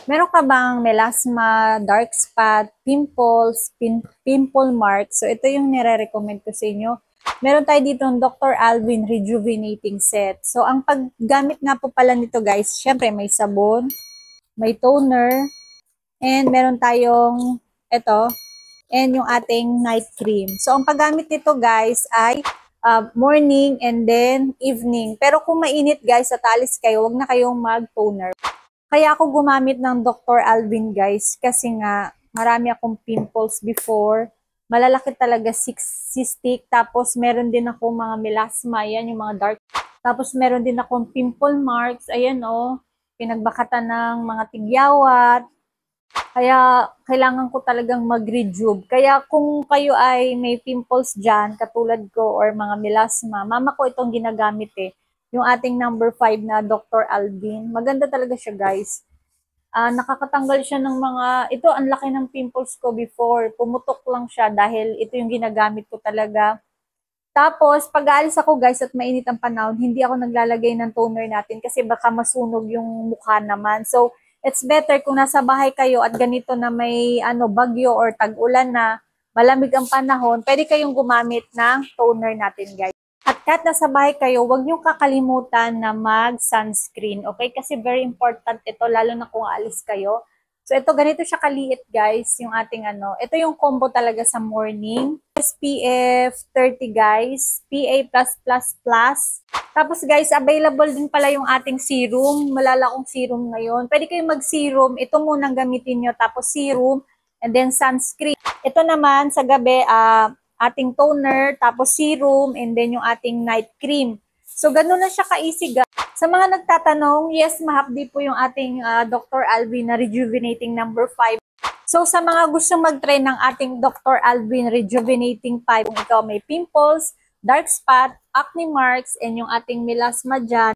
Meron ka bang melasma, dark spot, pimples, pimple marks? So, ito yung nire-recommend ko sa inyo. Meron tayo dito ng Dr. Alvin Rejuvenating Set. So, ang paggamit nga po pala nito guys, syempre may sabon, may toner, and meron tayong ito, and yung ating night cream. So, ang paggamit nito guys ay morning and then evening. Pero kung mainit guys, at alis kayo, wag na kayong mag-toner. Kaya ako gumamit ng Dr. Alvin guys kasi nga marami akong pimples before. Malalaki talaga cystic. Tapos meron din ako mga melasma. Yan yung mga dark. Tapos meron din akong pimple marks. Ayan pinagbakatan ng mga tigyawat. Kaya kailangan ko talagang mag-rejuve. Kaya kung kayo ay may pimples dyan, katulad ko or mga melasma, mama ko itong ginagamit yung ating number 5 na Dr. Alvin. Maganda talaga siya guys. Nakakatanggal siya ng mga, ito ang laki ng pimples ko before. Pumutok lang siya dahil ito yung ginagamit ko talaga. Tapos, pag aalis ako guys at mainit ang panahon, hindi ako naglalagay ng toner natin kasi baka masunog yung mukha naman. So, it's better kung nasa bahay kayo at ganito na may bagyo or tag-ulan na malamig ang panahon, pwede kayong gumamit ng toner natin guys. At kahit nasa bahay kayo, huwag niyong kakalimutan na mag-sunscreen, okay? Kasi very important ito, lalo na kung aalis kayo. So, ito, ganito siya kaliit, guys, yung ating Ito yung combo talaga sa morning. SPF 30, guys. PA+++. Tapos, guys, available din pala yung ating serum. Malala kong serum ngayon. Pwede kayong mag-serum. Ito munang gamitin nyo. Tapos, serum. And then, sunscreen. Ito naman, sa gabi, ating toner, tapos serum, and then yung ating night cream. So, ganun na siya ka-easy guys. Sa mga nagtatanong, yes, mahapdi po yung ating Dr. Alvin na Rejuvenating number 5. So, sa mga gusto mag-try ng ating Dr. Alvin Rejuvenating 5, kung ikaw may pimples, dark spot, acne marks, and yung ating melasma dyan,